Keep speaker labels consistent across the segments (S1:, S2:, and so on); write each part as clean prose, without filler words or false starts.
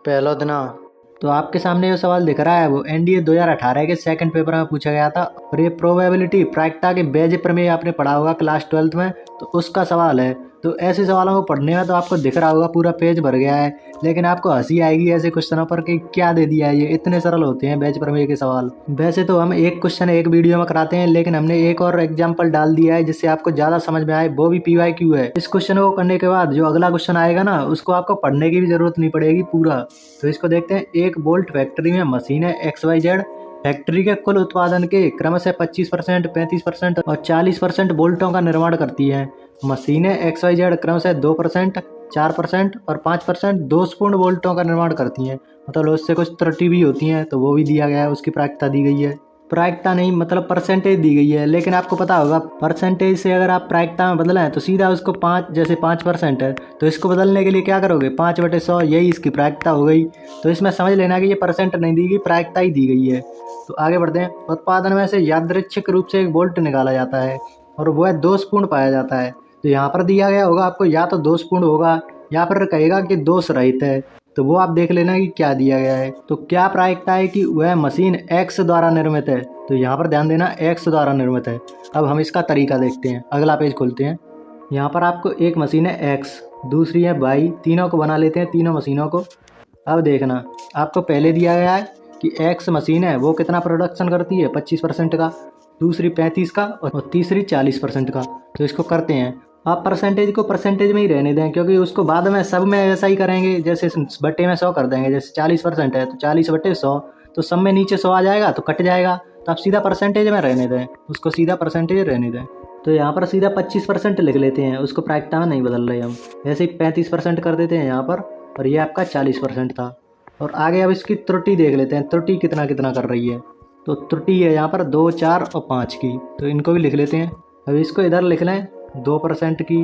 S1: पहला दिना।
S2: तो आपके सामने जो सवाल दिख रहा है वो एनडीए 2018 के सेकंड पेपर में पूछा गया था और ये प्रोबेबिलिटी प्रायिकता के बेज प्रमेय आपने पढ़ा होगा क्लास 12th में, तो उसका सवाल है। तो ऐसे सवालों को पढ़ने में तो आपको दिख रहा होगा पूरा पेज भर गया है, लेकिन आपको हंसी आएगी ऐसे क्वेश्चनों पर कि क्या दे दिया है, ये इतने सरल होते हैं बेज प्रमेय के सवाल। वैसे तो हम एक क्वेश्चन एक वीडियो में कराते हैं, लेकिन हमने एक और एग्जाम्पल डाल दिया है जिससे आपको ज़्यादा समझ में आए, वो भी PYQ है। इस क्वेश्चन को करने के बाद जो अगला क्वेश्चन आएगा ना, उसको आपको पढ़ने की भी जरूरत नहीं पड़ेगी पूरा। तो इसको देखते हैं। एक बोल्ट फैक्ट्री में मशीन है XYZ फैक्ट्री के कुल उत्पादन के क्रम से 25%, 35% और 40% बोल्टों का निर्माण करती है। मशीनें XYZ क्रम से 2%, 4% और 5% दोषपूर्ण बोल्टों का निर्माण करती हैं। मतलब उससे कुछ त्रुटि भी होती हैं, तो वो भी दिया गया है, उसकी प्रायिकता दी गई है। प्रायिकता नहीं मतलब परसेंटेज दी गई है, लेकिन आपको पता होगा परसेंटेज से अगर आप प्रायिकता में बदलें तो सीधा उसको 5, जैसे 5% है तो इसको बदलने के लिए क्या करोगे, 5/100, यही इसकी प्रायिकता हो गई। तो इसमें समझ लेना कि ये परसेंट नहीं दी गई, प्रायिकता ही दी गई है। तो आगे बढ़ते हैं। उत्पादन में से यादृच्छिक रूप से एक बोल्ट निकाला जाता है और वह दोषपूर्ण पाया जाता है। तो यहाँ पर दिया गया होगा आपको, या तो दोषपूर्ण होगा या फिर कहेगा कि दोष रहित है। तो वो आप देख लेना कि क्या दिया गया है। तो क्या प्रायिकता है कि वह मशीन X द्वारा निर्मित है, तो यहाँ पर ध्यान देना X द्वारा निर्मित है। अब हम इसका तरीका देखते हैं। अगला पेज खोलते हैं। यहाँ पर आपको एक मशीन है X, दूसरी है Y, तीनों को बना लेते हैं, तीनों मशीनों को। अब देखना, आपको पहले दिया गया है कि X मशीन है वो कितना प्रोडक्शन करती है, 25% का, दूसरी 35 का और तीसरी 40% का। तो इसको करते हैं। आप परसेंटेज को परसेंटेज में ही रहने दें, क्योंकि उसको बाद में सब में ऐसा ही करेंगे, जैसे बट्टे में 100 कर देंगे। जैसे 40% है तो 40/100, तो सब में नीचे 100 आ जाएगा तो कट जाएगा। तो आप सीधा परसेंटेज में रहने दें, उसको सीधा परसेंटेज रहने दें। तो यहाँ पर सीधा 25% लिख लेते हैं, उसको प्रायिकता में नहीं बदल रहे हम। ऐसे ही 35% कर देते हैं यहाँ पर, और ये आपका 40% था। और आगे अब इसकी त्रुटि देख लेते हैं, त्रुटि कितना कितना कर रही है। तो त्रुटि है यहाँ पर 2, 4 और 5 की, तो इनको भी लिख लेते हैं। अब इसको इधर लिख लें, 2% की,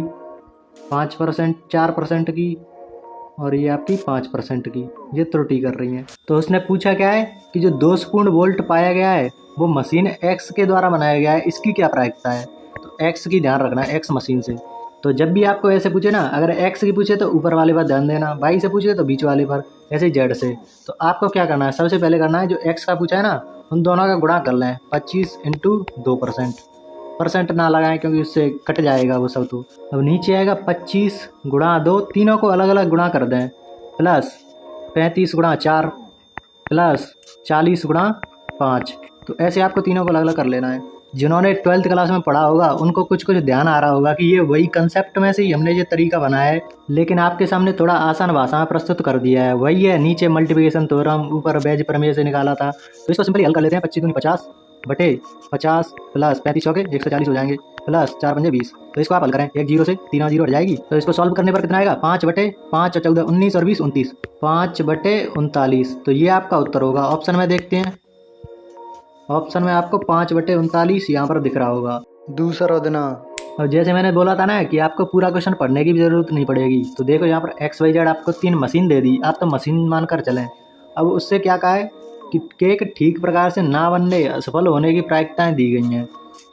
S2: 5%, 4% की और ये आपकी 5% की, ये त्रुटि कर रही है। तो उसने पूछा क्या है कि जो दोषपूर्ण बोल्ट पाया गया है वो मशीन X के द्वारा बनाया गया है, इसकी क्या प्रायिकता है। तो X की ध्यान रखना है, X मशीन से। तो जब भी आपको ऐसे पूछे ना, अगर X की पूछे तो ऊपर वाले पर ध्यान देना, Y से पूछे तो बीच वाले पर, ऐसे Z से। तो आपको क्या करना है, सबसे पहले करना है जो X का पूछा है ना, उन दोनों का गुणा कर लें, 25 × 2%। परसेंट ना लगाएं क्योंकि उससे कट जाएगा वो सब। तो अब नीचे आएगा 25 × 2, तीनों को अलग अलग गुणा कर दें, प्लस 35 × 4 प्लस 40 × 5। तो ऐसे आपको तीनों को अलग अलग कर लेना है। जिन्होंने 12th क्लास में पढ़ा होगा उनको कुछ कुछ ध्यान आ रहा होगा कि ये वही कंसेप्ट में से ही हमने ये तरीका बनाया है, लेकिन आपके सामने थोड़ा आसान भाषा में प्रस्तुत कर दिया है। वही है, नीचे मल्टीप्लिकेशन थ्योरम, ऊपर बेज प्रमेय से निकाला था। तो इसको सिंपली हल कर लेते हैं। 25 × 50 बटे 50 प्लस 35 चौके 140 हो जाएंगे, प्लस 4 × 20। तो इसको आप हल करें, एक 0 से 3 0 हट जाएगी। तो इसको सॉल्व करने पर कितना आएगा, 5/5 और 14 19 और 20 29, 5/39। तो ये आपका उत्तर होगा। ऑप्शन में देखते हैं, ऑप्शन में आपको 5/39 यहाँ पर दिख रहा होगा।
S1: दूसरा दिना।
S2: और जैसे मैंने बोला था ना कि आपको पूरा क्वेश्चन पढ़ने की भी जरूरत नहीं पड़ेगी। तो देखो यहाँ पर XYZ आपको 3 मशीन दे दी, आप तो मशीन मानकर चलें। अब उससे क्या कहा है कि केक ठीक प्रकार से ना बनने, असफल होने की प्रायिकताएं दी गई हैं।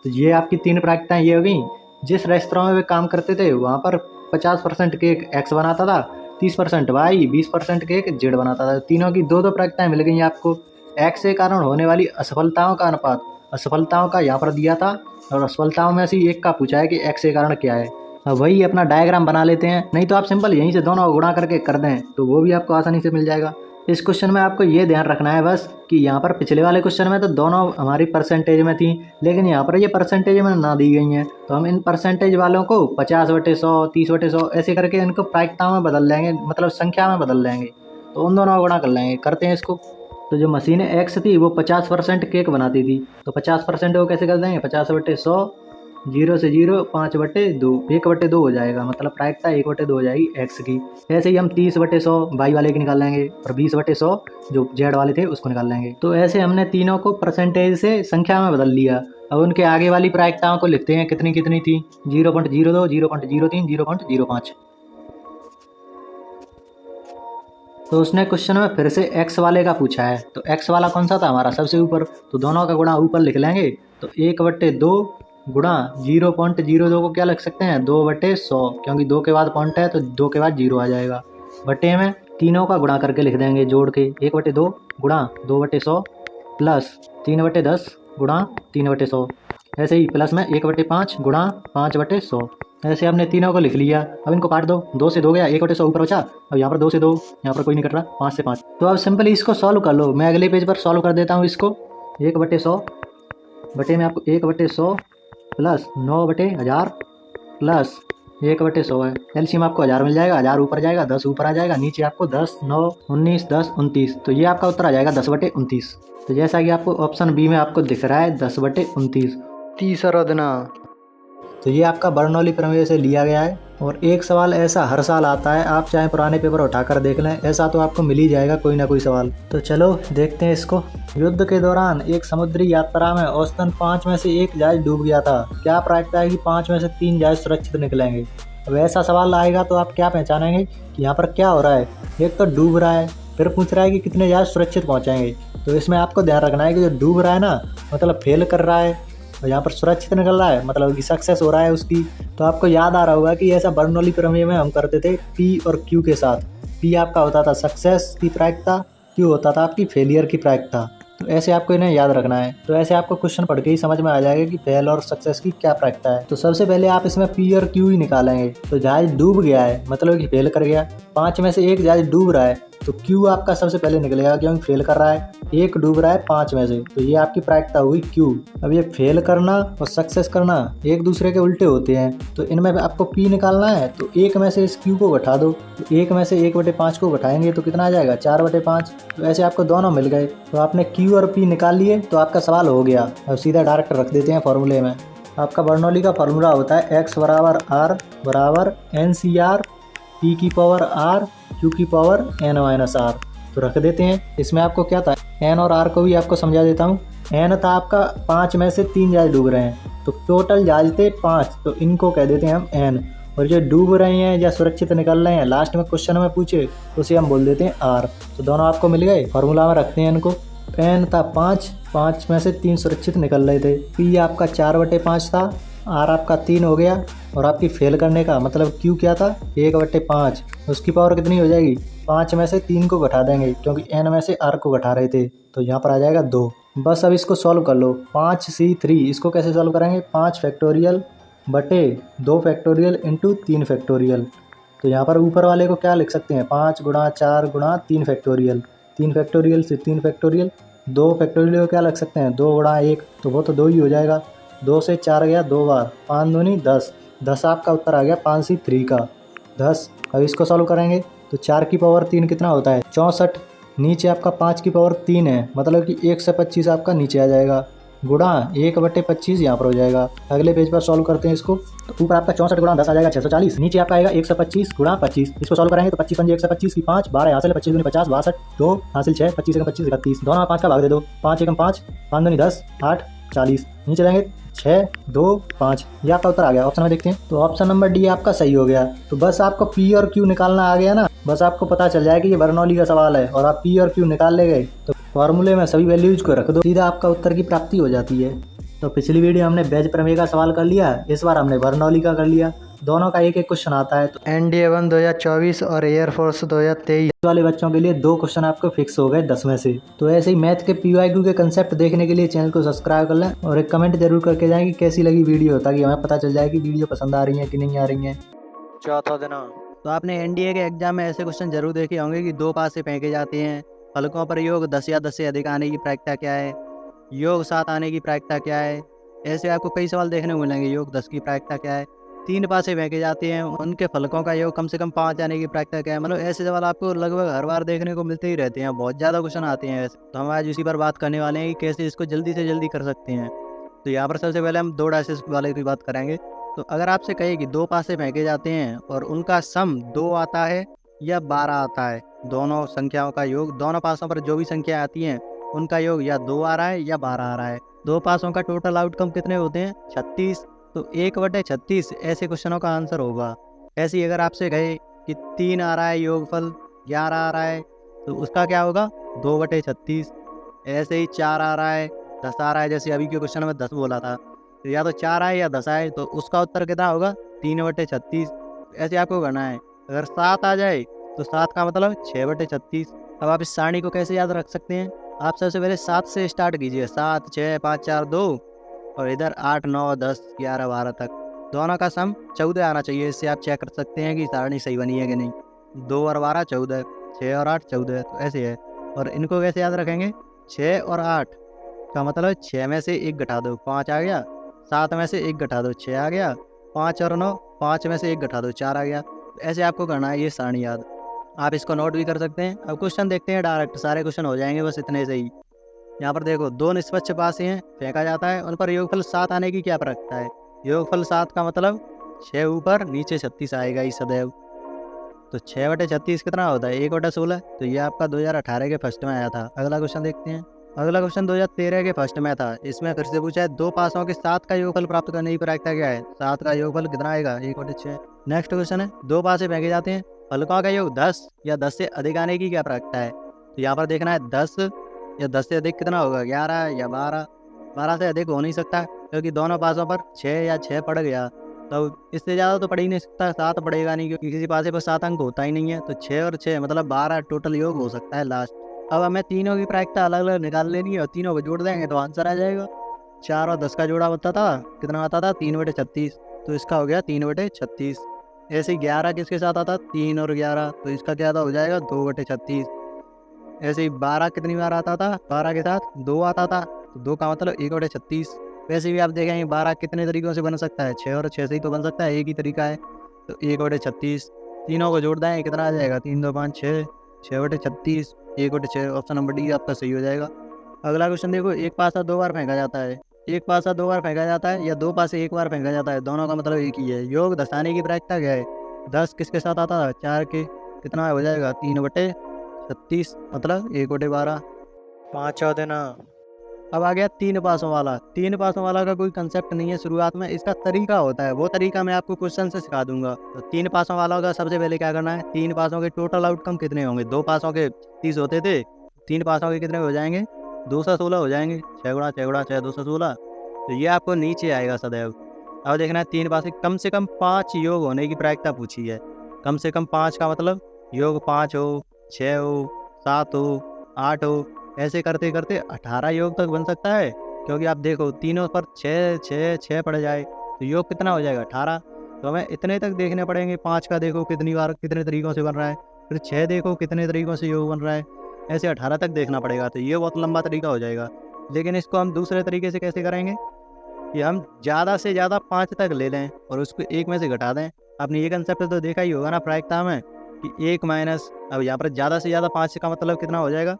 S2: तो ये आपकी 3 प्रायिकताएं ये हो गई। जिस रेस्तरां में वे काम करते थे वहाँ पर 50% केक X बनाता था, 30% Y, 20% केक Z बनाता था। तीनों की 2-2 प्रायिकताएं मिल गई आपको। X के कारण होने वाली असफलताओं का अनुपात, असफलताओं का यहाँ पर दिया था, और असफलताओं में से एक का पूछा है कि X के कारण क्या है। अब वही अपना डायग्राम बना लेते हैं, नहीं तो आप सिंपल यहीं से दोनों गुणा करके कर दें तो वो भी आपको आसानी से मिल जाएगा। इस क्वेश्चन में आपको ये ध्यान रखना है बस कि यहाँ पर पिछले वाले क्वेश्चन में तो दोनों हमारी परसेंटेज में थी, लेकिन यहाँ पर ये परसेंटेज में ना दी गई हैं। तो हम इन परसेंटेज वालों को 50/100, 30/100 ऐसे करके इनको प्रायिकता में बदल लेंगे, मतलब संख्या में बदल लेंगे। तो उन दोनों को गुणा कर लेंगे। करते हैं इसको। तो जो मशीन X थी वो 50% केक बनाती थी, तो 50% को कैसे कर देंगे, 50/100, 0 से 0, 5/2, 1/2 हो जाएगा। मतलब प्रायिकता 1/2 हो जाएगी X की। ऐसे ही हम 30/100 Y वाले की निकाल लेंगे और 20/100 जो Z वाले थे उसको निकाल लेंगे। तो ऐसे हमने तीनों को परसेंटेज से संख्या में बदल लिया। अब उनके आगे वाली प्रायिकताओं को लिखते हैं, कितनी कितनी थी, 0.02, 0.03, 0.05। तो उसने क्वेश्चन में फिर से X वाले का पूछा है। तो X वाला कौन सा था हमारा, सबसे ऊपर। तो दोनों का गुणा ऊपर लिख लेंगे। तो 1/2 गुणा 0.02 को क्या लिख सकते हैं, 2/100, क्योंकि 2 के बाद पॉइंट है तो 2 के बाद 0 आ जाएगा, बटे में तीनों का गुणा करके लिख देंगे जोड़ के, 1/2 गुणा 2/100 प्लस 3/10 गुणा 3/100, ऐसे ही प्लस में 1/5 गुणा 5/100। ऐसे हमने तीनों को लिख लिया। अब इनको काट दो, 2 से 2 गया, 1/100 ऊपर बचा। अब यहाँ पर 2 से 2, यहाँ पर कोई नहीं कट रहा, 5 से 5। तो अब सिंपली इसको सॉल्व कर लो। मैं अगले पेज पर सॉल्व कर देता हूँ इसको। 1/100 बटे में आपको 1/100 प्लस 9/1000 प्लस 1/100 है। एलसीएम आपको 1000 मिल जाएगा, 1000 ऊपर जाएगा, 10 ऊपर आ जाएगा, नीचे आपको 10, 9, 19, 10, 29। तो ये आपका उत्तर आ जाएगा 10/29। तो जैसा कि आपको ऑप्शन बी में आपको दिख रहा है 10/29। तीसरा देना। तो ये आपका बर्नौली प्रमेय से लिया गया है और एक सवाल ऐसा हर साल आता है, आप चाहे पुराने पेपर उठाकर देख लें, ऐसा तो आपको मिल ही जाएगा कोई ना कोई सवाल। तो चलो देखते हैं इसको। युद्ध के दौरान एक समुद्री यात्रा में औसतन 5 में से 1 जहाज डूब गया था। क्या प्रायिकता है कि 5 में से 3 जहाज सुरक्षित निकलेंगे? अब ऐसा सवाल आएगा तो आप क्या पहचानेंगे कि यहाँ पर क्या हो रहा है। एक तो डूब रहा है, फिर पूछ रहा है कि कितने जहाज सुरक्षित पहुँचाएंगे। तो इसमें आपको ध्यान रखना है कि जो डूब रहा है ना, मतलब फेल कर रहा है, और यहाँ पर सुरक्षित निकल रहा है मतलब कि सक्सेस हो रहा है उसकी। तो आपको याद आ रहा होगा कि ऐसा बर्नौली प्रमेय में हम करते थे पी और क्यू के साथ। पी आपका होता था सक्सेस की प्रायिकता, क्यू होता था आपकी फेलियर की प्रायिकता। तो ऐसे आपको इन्हें याद रखना है। तो ऐसे आपको क्वेश्चन पढ़ के ही समझ में आ जाएगा कि फेल और सक्सेस की क्या प्रायिकता है। तो सबसे पहले आप इसमें पी और क्यू ही निकालेंगे। तो जहाज डूब गया है मतलब कि फेल कर गया। 5 में से 1 जहाज डूब रहा है, तो क्यू आपका सबसे पहले निकलेगा क्योंकि फेल कर रहा है। 1 डूब रहा है 5 में से, तो ये आपकी प्रायिकता हुई क्यू। अब ये फेल करना और सक्सेस करना एक दूसरे के उल्टे होते हैं, तो इनमें आपको पी निकालना है। तो 1 में से इस क्यू को घटा दो, तो 1 में से 1/5 को घटाएंगे तो कितना आ जाएगा 4/5। तो ऐसे आपको दोनों मिल गए। तो आपने क्यू और पी निकाल लिए, तो आपका सवाल हो गया। अब सीधा डायरेक्ट रख देते हैं फॉर्मूले में। आपका बर्नौली का फार्मूला होता है x बराबर r बराबर NCR p की पावर r q की पावर n माइनस r। तो रख देते हैं। इसमें आपको क्या था, n और r को भी आपको समझा देता हूँ। n था आपका 5 में से 3 जहाज डूब रहे हैं, तो टोटल जहाज थे 5, तो इनको कह देते हैं हम n। और जो डूब रहे हैं या सुरक्षित निकल रहे हैं लास्ट में क्वेश्चन में पूछे, उसे हम बोल देते हैं r। तो दोनों आपको मिल गए। फार्मूला में रखते हैं इनको। n था 5 में से 3 सुरक्षित निकल रहे थे। p आपका 4/5 था, r आपका 3 हो गया, और आपकी फेल करने का मतलब q क्या था 1/5। उसकी पावर कितनी हो जाएगी, 5 में से 3 को घटा देंगे क्योंकि n में से r को घटा रहे थे, तो यहाँ पर आ जाएगा 2। बस अब इसको सॉल्व कर लो। 5c3 इसको कैसे सॉल्व करेंगे, 5 फैक्टोरियल बटे 2 फैक्टोरियल इंटू 3 फैक्टोरियल। तो यहाँ पर ऊपर वाले को क्या लिख सकते हैं, 5 गुणा 4 गुणा 3 फैक्टोरियल। 3 फैक्टोरियल से 3 फैक्टोरियल, 2 फैक्टोरियल को क्या लग सकते हैं 2 गुणा 1, तो वो तो 2 ही हो जाएगा। 2 से 4 गया 2 बार, 5 दूनी 10। 10 आपका उत्तर आ गया 5c3 का 10। अब इसको सॉल्व करेंगे तो 4 की पावर 3 कितना होता है 64। नीचे आपका 5 की पावर 3 है, मतलब कि 1 से 25 आपका नीचे आ जाएगा, गुणा 1/25 यहाँ पर हो जाएगा। अगले पेज पर सॉल्व करते हैं इसको। तो ऊपर आपका 64 गुणा 10 आ जाएगा 640। नीचे आपका आएगा 125 गुणा 25। इसको सॉल्व करेंगे तो 25 पंजे 125 की 5, 12 हासिल, 25 दूनी 50, 62, 2 हासिल 6, 25 एकम 25 31। दोनों में 5 का भाग दे दो, 5 एकम 5, 5 दूनी 10, 8 40। नीचे जाएंगे 6 2 5। ये आपका उत्तर आ गया। ऑप्शन में देखते हैं तो ऑप्शन नंबर डी आपका सही हो गया। तो बस आपको पी और क्यू निकालना आ गया ना, बस आपको पता चल जाए कि ये बर्नौली का सवाल है और आप पी और क्यू निकाल ले गए तो फॉर्मूले में सभी वैल्यूज को रख दो, सीधा आपका उत्तर की प्राप्ति हो जाती है। तो पिछली वीडियो हमने बेज प्रमेय का सवाल कर लिया, इस बार हमने बर्नौली का कर लिया। दोनों का एक एक क्वेश्चन आता है। तो NDA 1 2024 और एयरफोर्स 2023 वाले बच्चों के लिए 2 क्वेश्चन आपको फिक्स हो गए 10 में से। तो ऐसे ही मैथ के PYQ के कंसेप्ट देखने के लिए चैनल को सब्सक्राइब कर लें और एक कमेंट जरूर करके जाएं कि कैसी लगी वीडियो, ताकि हमें पता चल जाए कि वीडियो पसंद आ रही है कि नहीं आ रही है। चौथा दिन।
S1: तो आपने NDA के एग्जाम में ऐसे क्वेश्चन जरूर देखे होंगे कि 2 पास से फेंके जाते हैं। फलकों पर योग 10 या 10 से अधिक आने की प्रायिकता क्या है, योग 7 आने की प्रायिकता क्या है। ऐसे आपको कई सवाल देखने को मिलेंगे। योग 10 की प्रायिकता क्या है, 3 पास से फेंके जाते हैं, उनके फलकों का योग कम से कम 5 आने की प्रायिकता क्या है। मतलब ऐसे सवाल आपको लगभग हर बार देखने को मिलते ही रहते हैं। बहुत ज़्यादा क्वेश्चन आते हैं ऐसे। तो हम आज इसी पर बात करने वाले हैं कि कैसे इसको जल्दी से जल्दी कर सकते हैं। तो यहाँ पर सबसे पहले हम 2 डायसेस वाले की बात करेंगे। तो अगर आपसे कहे कि 2 पासे फेंके जाते हैं और उनका सम 2 आता है या 12 आता है, दोनों संख्याओं का योग, दोनों पासों पर जो भी संख्या आती हैं उनका योग या 2 आ रहा है या 12 आ रहा है, 2 पासों का टोटल आउटकम कितने होते हैं 36। तो 1/36 ऐसे क्वेश्चनों का आंसर होगा। ऐसे ही अगर आपसे कहे कि 3 आ रहा है योगफल 11 आ रहा है, तो उसका क्या होगा 2/36। ऐसे ही 4 आ रहा है, 10 आ रहा है, जैसे अभी के क्वेश्चन में 10 बोला था, तो या तो 4 आए या 10 आए, तो उसका उत्तर कितना होगा 3/36। ऐसे आपको करना है। अगर 7 आ जाए तो 7 का मतलब 6/36। अब आप इस सारणी को कैसे याद रख सकते हैं? आप सबसे पहले 7 से स्टार्ट कीजिए, 7, 6, 5, 4, 2 और इधर 8, 9, 10, 11, 12 तक। दोनों का सम 14 आना चाहिए। इससे आप चेक कर सकते हैं कि सारणी सही बनी है कि नहीं। 2 और 12 14, 6 और 8 14, तो ऐसे है। और इनको कैसे याद रखेंगे? 6 और 8 का मतलब 6 में से 1 घटा दो, 5 आ गया। 7 में से 1 घटा दो, 6 आ गया। 5 और 9, 5 में से 1 घटा दो, 4 आ गया। तो ऐसे आपको करना है ये सारणी याद। आप इसको नोट भी कर सकते हैं। अब क्वेश्चन देखते हैं डायरेक्ट, सारे क्वेश्चन हो जाएंगे बस इतने से ही। यहाँ पर देखो, दो निष्पक्ष पासे हैं, फेंका जाता है, उन पर योगफल 7 आने की क्या प्रवृत्ता है? योगफल 7 का मतलब 6 ऊपर नीचे 36 आएगा ही सदैव। तो 6/36 कितना होता है? 1/16। तो ये आपका 2018 के फर्स्ट में आया था। अगला क्वेश्चन देखते हैं। अगला क्वेश्चन 2013 के फर्स्ट में था। इसमें फिर से पूछा है, दो पासों के 7 का योगफल प्राप्त करने की प्रक्रिया क्या है? 7 का योगफल कितना आएगा? 1/6। नेक्स्ट क्वेश्चन है, दो पासे फेंके जाते हैं, फलकों का योग 10 या 10 से अधिक आने की क्या प्रक्रिया है? तो यहाँ पर देखना है 10 या 10 से अधिक कितना होगा? 11 या 12। 12 से अधिक हो नहीं सकता क्योंकि दोनों पासों पर 6 या 6 पड़ गया। तो इससे ज़्यादा तो पढ़ ही नहीं सकता, 7 पढ़ेगा नहीं क्योंकि किसी पासे पर 7 अंक होता ही नहीं है। तो 6 और 6 मतलब 12 टोटल योग हो सकता है लास्ट। अब हमें तीनों की प्रायिकता अलग अलग निकाल लेनी है और तीनों को जोड़ देंगे तो आंसर आ जाएगा। 4 और 10 का जोड़ा होता था, कितना आता था? 3/36। तो इसका हो गया 3/36। ऐसे ही 11 किसके साथ आता? 3 और 11, तो इसका क्या था? हो जाएगा 2/36। ऐसे ही 12 कितनी बार आता था? 12 के साथ 2 आता था, तो 2 का मतलब 1/36। वैसे भी आप देखेंगे 12 कितने तरीकों से बन सकता है? 6 और 6 से ही तो बन सकता है, एक ही तरीका है। तो 1/36, तीनों को जोड़ दें कितना आ जाएगा? 3, 2, 5, 6, 6/36, 1/6। ऑप्शन नंबर डी आपका सही हो जाएगा। अगला क्वेश्चन देखो, एक पासा 2 बार फेंका जाता है। एक पासा 2 बार फेंका जाता है या 2 पासे 1 बार फेंका जाता है, दोनों का मतलब एक ही है। योग दर्शाने की प्रायिकता क्या है? 10 किसके साथ आता था? 4 के। कितना हो जाएगा? 3/36 मतलब 1/12।
S2: 5 और देना।
S1: अब आ गया 3 पासों वाला। 3 पासों वाला का कोई कंसेप्ट नहीं है शुरुआत में, इसका तरीका होता है, वो तरीका मैं आपको क्वेश्चन से सिखा दूंगा। तो 3 पासों वाला का सबसे पहले क्या करना है? 3 पासों के टोटल आउटकम कितने होंगे? 2 पासों के 30 होते थे, 3 पासों के कितने हो जाएंगे? 216 हो जाएंगे। 6 गुणा 6 गुणा 6, 216। तो ये आपको नीचे आएगा सदैव। अब देखना है 3 पासे कम से कम 5 योग होने की प्रायिकता पूछी है। कम से कम 5 का मतलब योग 5 हो, 6 हो, 7 हो, 8 हो, ऐसे करते करते 18 योग तक बन सकता है। क्योंकि आप देखो तीनों पर 6 6 6 पड़ जाए तो योग कितना हो जाएगा? 18। तो हमें इतने तक देखने पड़ेंगे। 5 का देखो कितनी बार कितने तरीकों से बन रहा है, फिर 6 देखो कितने तरीकों से योग बन रहा है, ऐसे 18 तक देखना पड़ेगा। तो ये बहुत लंबा तरीका हो जाएगा। लेकिन इसको हम दूसरे तरीके से कैसे करेंगे कि हम ज़्यादा से ज़्यादा 5 तक ले लें और उसको 1 में से घटा दें। आपने ये कंसेप्ट तो देखा ही होगा ना प्रायिकता में कि 1 माइनस, अब यहाँ पर ज़्यादा से ज़्यादा 5 का मतलब कितना हो जाएगा?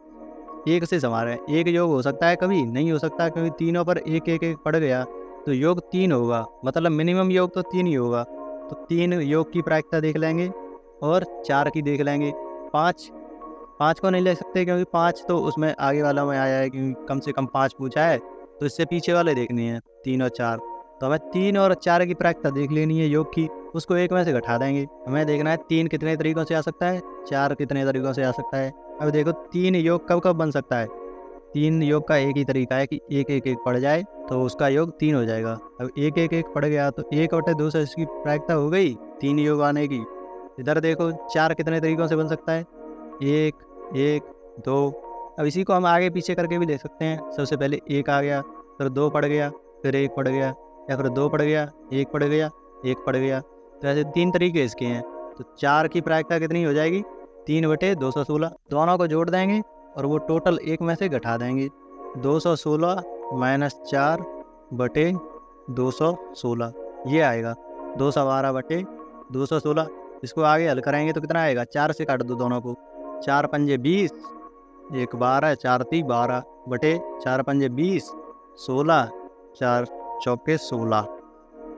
S1: 1 से समा रहे हैं। 1 योग हो सकता है, कभी नहीं हो सकता क्योंकि तीनों पर 1 1 1 पड़ गया तो योग 3 होगा, मतलब मिनिमम योग तो 3 ही होगा। तो 3 योग की प्रायिकता देख लेंगे और 4 की देख लेंगे। 5 5 को नहीं ले सकते क्योंकि 5 तो उसमें आगे वाला में आया है, क्योंकि कम से कम 5 पूछा है, तो इससे पीछे वाले देखने हैं 3 और 4। तो हमें 3 और 4 की प्रायिकता देख लेनी है योग की, उसको 1 में से घटा देंगे। हमें देखना है 3 कितने तरीकों से आ सकता है, 4 कितने तरीकों से आ सकता है। अब देखो 3 योग कब कब बन सकता है? 3 योग का एक ही तरीका है कि 1 1 1 पड़ जाए तो उसका योग 3 हो जाएगा। अब 1 1 1 पड़ गया तो 1/2 से इसकी प्रायिकता हो गई 3 योग आने की। इधर देखो 4 कितने तरीकों से बन सकता है? 1 1 2। अब इसी को हम आगे पीछे करके भी देख सकते हैं। सबसे पहले 1 आ गया, फिर 2 पड़ गया, फिर 1 पड़ गया, या फिर 2 पड़ गया, 1 पड़ गया, 1 पड़ गया। तो ऐसे 3 तरीके इसके हैं। तो 4 की प्रायिकता कितनी हो जाएगी? 3/216। दोनों को जोड़ देंगे और वो टोटल 1 में से घटा देंगे। 216 माइनस 4/216 ये आएगा 212/216। इसको आगे हल कराएंगे तो कितना आएगा? 4 से काट दो दोनों को, 4 पंजे 20, 1 12, 4 3 12 बटे 4 पंजे 20, 16, 4 चौके 16।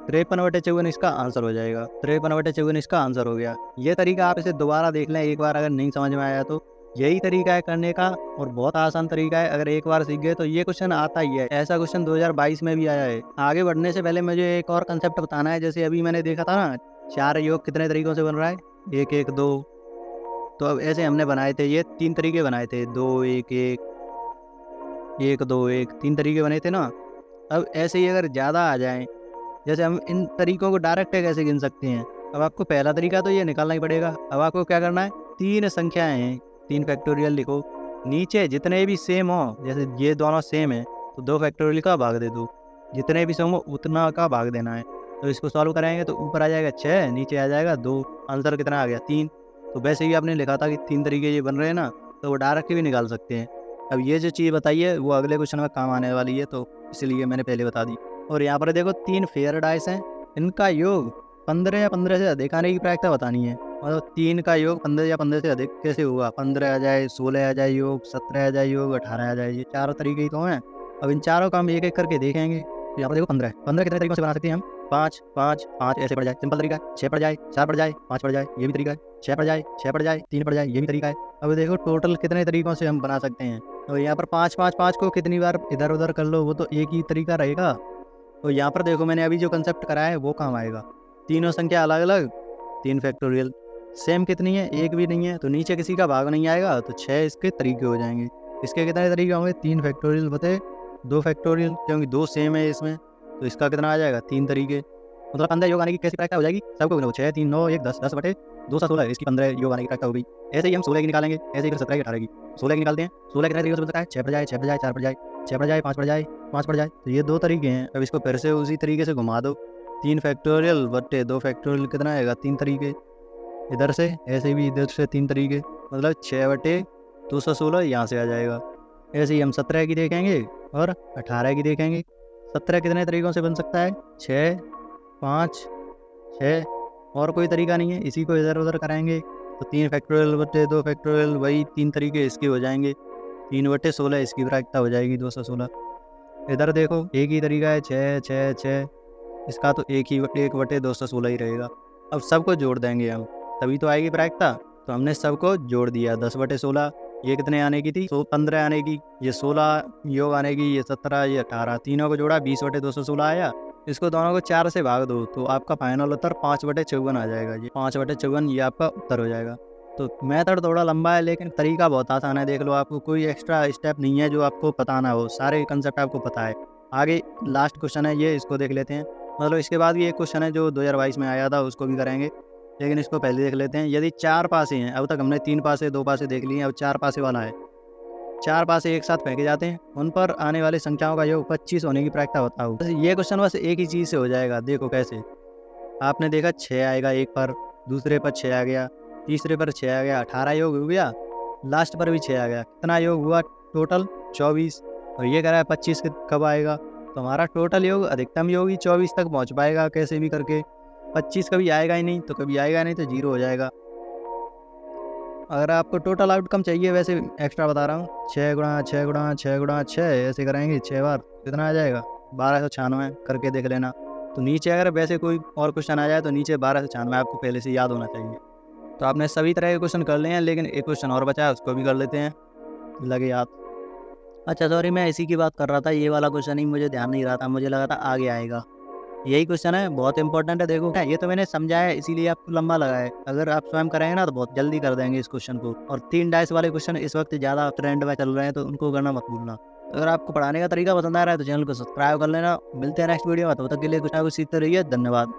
S1: 53/54 इसका आंसर हो जाएगा। 53/54 इसका आंसर हो गया। ये तरीका आप इसे दोबारा देख लें एक बार, अगर नहीं समझ में आया तो। यही तरीका है करने का और बहुत आसान तरीका है। अगर एक बार सीख गए तो ये क्वेश्चन आता ही है। ऐसा क्वेश्चन 2022 में भी आया है। आगे बढ़ने से पहले मुझे एक और कंसेप्ट बताना है। जैसे अभी मैंने देखा था ना, 4 योग कितने तरीकों से बन रहा है? 1 1 2। तो अब ऐसे हमने बनाए थे, ये 3 तरीके बनाए थे, 2 1 1, 1 2 1, 3 तरीके बने थे ना। अब ऐसे ही अगर ज़्यादा आ जाएं, जैसे हम इन तरीकों को डायरेक्ट कैसे गिन सकते हैं? अब आपको पहला तरीका तो ये निकालना ही पड़ेगा। अब आपको क्या करना है? 3 संख्याएं हैं, 3 फैक्टोरियल लिखो, नीचे जितने भी सेम हो, जैसे ये दोनों सेम है तो 2 फैक्टोरियल का भाग दे दो, जितने भी सेम हो उतना का भाग देना है। तो इसको सॉल्व कराएंगे तो ऊपर आ जाएगा 6, नीचे आ जाएगा 2, आंसर कितना आ गया 3। तो वैसे ही आपने लिखा था कि 3 तरीके ये बन रहे हैं ना, तो वो डायरेक्ट भी निकाल सकते हैं। अब ये जो चीज़ बताई है वो अगले क्वेश्चन में काम आने वाली है, तो इसलिए मैंने पहले बता दी। और यहाँ पर देखो 3 फेयर डाइस हैं, इनका योग 15 या 15 से अधिक आने की प्रायिकता बतानी है। मतलब 3 का योग 15 या 15 से अधिक कैसे होगा, 15 आ जाए, 16 आ जाए योग, 17 आ जाए योग, 18 आ जाए, ये 4 तरीके ही तो हैं। अब इन चारों का हम एक एक करके देखेंगे। तो यहाँ पर देखो 15 कितने तरीकों से बना सकते हैं हम, 5 5 5 ऐसे पड़ जाए, सिंपल तरीका है। 6 पड़ जाए, 4 पड़ जाए, 5 पड़ जाए, ये भी तरीका है। 6 पड़ जाए, 6 पड़ जाए, 3 पड़ जाए, ये भी तरीका है। अब देखो टोटल कितने तरीकों से हम बना सकते हैं। तो यहाँ पर 5 5 5 को कितनी बार इधर उधर कर लो, वो तो एक ही तरीका रहेगा। तो यहाँ पर देखो मैंने अभी जो कंसेप्ट कराया है वो काम आएगा। तीनों संख्या अलग अलग, 3 फैक्टोरियल, सेम कितनी है, एक भी नहीं है, तो नीचे किसी का भाग नहीं आएगा, तो 6 इसके तरीके हो जाएंगे। इसके कितने तरीके होंगे, 3 फैक्टोरियल बटे 2 फैक्टोरियल, क्योंकि 2 सेम है इसमें, तो इसका कितना आ जाएगा 3 तरीके। मतलब 15 योग आने की कैसी प्रायिकता हो जाएगी, सबको गिनो, 6 3 9 1 10, 10 बटे 2 सा 16, इसकी 15 योग आने की प्रायिकता हो गई। ऐसे ही हम 16 की निकालेंगे, ऐसे ही फिर 17 की 18 की, 16 की निकालते हैं। 16 कितने तरीके से बन सकता है, 6 पड़ जाए, 6 पड़ जाए, 4 पड़ जाए, 6 पड़ जाए, 5 पड़ जाए, 5 पड़ जाए, तो ये 2 तरीके हैं। अब इसको फिर से उसी तरीके से घुमा दो, 3 फैक्टोरियल बटे 2 फैक्टोरियल कितना आएगा, 3 तरीके। इधर से ऐसे भी इधर से 3 तरीके, मतलब 6 बटे 216 यहाँ से आ जाएगा। ऐसे ही हम 17 की देखेंगे और 18 की देखेंगे। 17 कितने तरीक़ों से बन सकता है, 6 5 6, और कोई तरीका नहीं है, इसी को इधर उधर कराएंगे तो 3 फैक्टोरियल बटे 2 फैक्टोरियल, वही 3 तरीके इसके हो जाएंगे। 3 बटे 16 इसकी प्रायिकता हो जाएगी 216। इधर देखो एक ही तरीका है, 6 6 6, इसका तो एक 1 बटे 216 ही रहेगा। अब सबको जोड़ देंगे हम, तभी तो आएगी प्रायिकता। तो हमने सबको जोड़ दिया, 10 बटे 16, ये कितने आने की थी, तो 15 आने की, ये 16 योग आने की, ये 17, ये 18, तीनों को जोड़ा 20 बटे 216 आया। इसको दोनों को 4 से भाग दो तो आपका फाइनल उत्तर 5 बटे 54 आ जाएगा। ये 5 बटे 54 ये आपका उत्तर हो जाएगा। तो मेथड थोड़ा लंबा है लेकिन तरीका बहुत आसान है। देख लो, आपको कोई एक्स्ट्रा स्टेप नहीं है जो आपको पता ना हो, सारे कंसेप्ट आपको पता है। आगे लास्ट क्वेश्चन है ये, इसको देख लेते हैं। मतलब इसके बाद भी एक क्वेश्चन है जो 2022 में आया था, उसको भी करेंगे, लेकिन इसको पहले देख लेते हैं। यदि 4 पासे हैं, अब तक हमने 3 पासे 2 पासे देख लिए हैं, अब 4 पासे वाला है। 4 पासे एक साथ फेंके जाते हैं, उन पर आने वाली संख्याओं का योग 25 होने की प्रायिकता बताओ। ये क्वेश्चन बस एक ही चीज़ से हो जाएगा। देखो कैसे, आपने देखा 6 आएगा एक पर, दूसरे पर 6 आ गया, तीसरे पर 6 आ गया, 18 योग हो गया, लास्ट पर भी 6 आ गया, कितना योग हुआ टोटल 24। और ये कह रहा है 25 कब आएगा, तो हमारा टोटल योग अधिकतम योग ही 24 तक पहुँच पाएगा कैसे भी करके। 25 कभी आएगा ही नहीं, तो कभी आएगा नहीं तो 0 हो जाएगा। अगर आपको टोटल आउटकम चाहिए, वैसे एक्स्ट्रा बता रहा हूँ, 6 गुणा 6 गुणा 6 गुणा 6 ऐसे कराएंगे 6 बार, कितना आ जाएगा 1296 करके देख लेना। तो नीचे अगर वैसे कोई और क्वेश्चन आ जाए तो नीचे 1296 आपको पहले से याद होना चाहिए। तो आपने सभी तरह के क्वेश्चन कर लिए हैं, लेकिन एक क्वेश्चन और बचा है, उसको भी कर लेते हैं, लगे याद। अच्छा सॉरी, मैं इसी की बात कर रहा था, ये वाला क्वेश्चन ही मुझे ध्यान नहीं रहा था, मुझे लगा था आगे आएगा। यही क्वेश्चन है, बहुत इंपॉर्टेंट है। देखो ये तो मैंने समझाया है, इसीलिए आपको लंबा लगा है। अगर आप स्वयं कराएंगे ना तो बहुत जल्दी कर देंगे इस क्वेश्चन को। और 3 डाइस वाले क्वेश्चन इस वक्त ज़्यादा ट्रेंड में चल रहे हैं, तो उनको करना मत भूलना। अगर आपको पढ़ाने का तरीका पसंद आ रहा है तो चैनल को सब्सक्राइब कर लेना। मिलते हैं नेक्स्ट वीडियो में, तब तक के लिए कुछ ना कुछ सीखते रहिए। धन्यवाद।